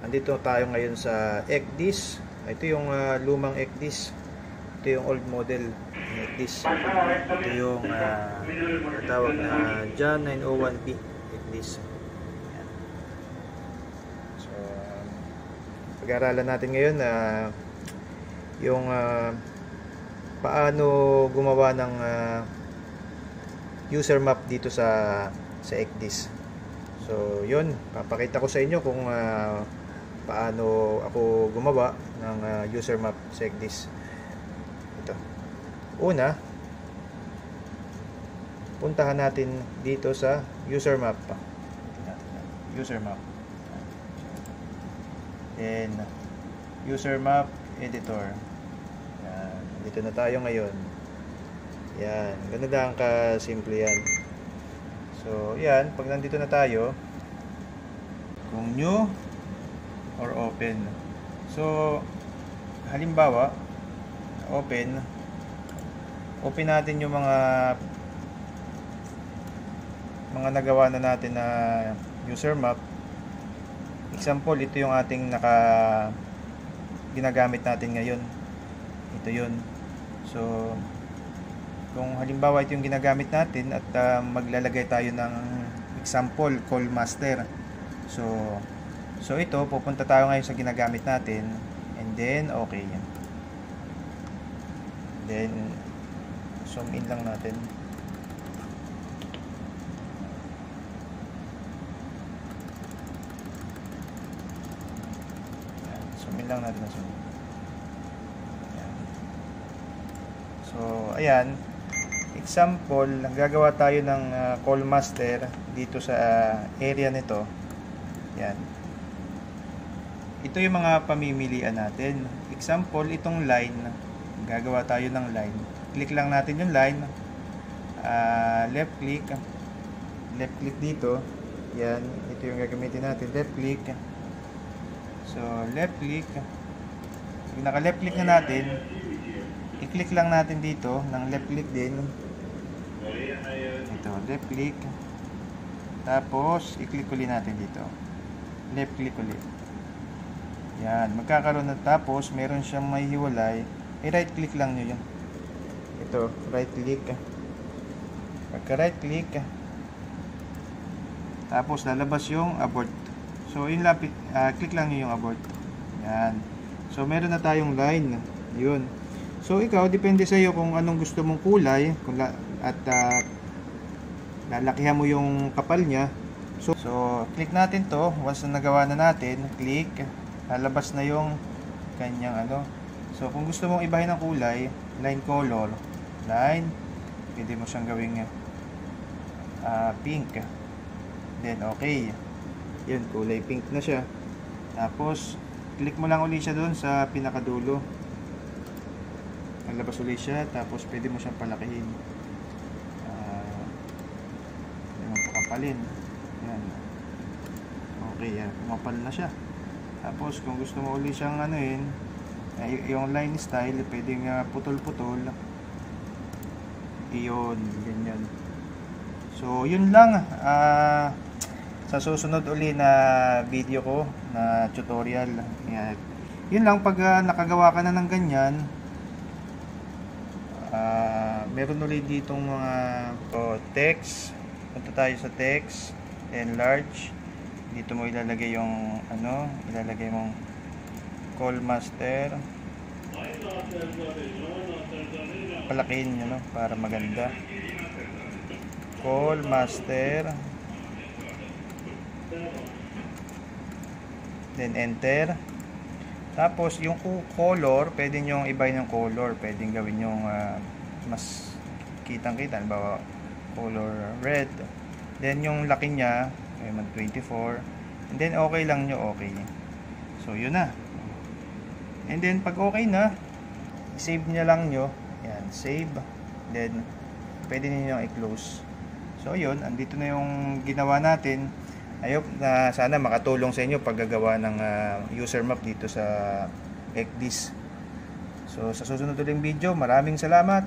Andito tayo ngayon sa ECDIS. Ito yung lumang ECDIS. Ito yung old model ng ECDIS. Ito yung tawag na JAN 901B ECDIS. Ayan. So, pag-aaralan natin ngayon na yung paano gumawa ng user map dito sa ECDIS. So, yun, papakita ko sa inyo kung paano ako gumawa ng user map sa ECDIS. Ito. Una, puntahan natin dito sa user map. User map. Then, user map editor. Yan. Dito na tayo ngayon. Yan. Ganun lang ka-simple yan. So, yan. Pag nandito na tayo, kung new or open. So, halimbawa, open natin yung mga nagawa na natin na user map. Example, ito yung ating ginagamit natin ngayon. Ito yun. So, kung halimbawa ito yung ginagamit natin at maglalagay tayo ng example, call master. So ito, pupunta tayo ngayon sa ginagamit natin, and then okay. Then zoom in lang natin. Zoom in lang natin. So ayan, example, gagawa tayo ng call master dito sa area nito. Yan. Ito yung mga pamimilian natin. Example, itong line, gagawa tayo ng line. Click lang natin yung line. Left click dito. Yan, ito yung gagamitin natin. Left click. So, left click. Pag naka-left click na natin, i-click lang natin dito ng left click din. Ito, left click. Tapos, i-click ulit natin dito. Left click ulit. Yan, magkakaroon na, tapos meron siyang may hiwalay. I-right click lang nyo yun. Ito, right click. Pagka right click, tapos lalabas yung abort. So, click lang nyo yung abort. Yan. So, meron na tayong line. Yun. So, ikaw, depende sa iyo kung anong gusto mong kulay. At lalakihan mo yung kapal niya. So, click natin to. Once na nagawa na natin, click. Lalabas na yung kanyang So, kung gusto mong ibahin ng kulay, line color, line, pwede mo siyang gawing pink. Then, okay. Yun, kulay pink na siya. Tapos, click mo lang ulit siya doon sa pinakadulo. Lalabas ulit siya. Tapos, pwede mo siyang palakihin. Pwede mo pakapalin. Yan. Okay, yan. Pumapal na siya. Tapos, kung gusto mo ulit siyang yung line style, pwedeng putol-putol. Iyon, ganyan. So, yun lang. Sa susunod ulit na video ko, na tutorial. Yan. Yun lang, pag nakagawa ka na ng ganyan, meron ulit ditong mga text. Punta tayo sa text, enlarge. Dito mo ilalagay yung ilalagay mong call master. Palakihin nyo para maganda. Call master. Then enter. Tapos yung color, pwede nyo ibahin yung color. Pwedeng gawin yung mas kitang-kita. Halimbawa, color red. Then yung laki niya, 24. And then okay lang nyo, okay. So yun na. And then pag okay na, save nyo lang nyo. Yan, save. Then pwede niyo i-close. So yun, andito na yung ginawa natin. I hope na sana makatulong sa inyo paggagawa ng user map dito sa ECDIS. So sa susunod uling video, maraming salamat.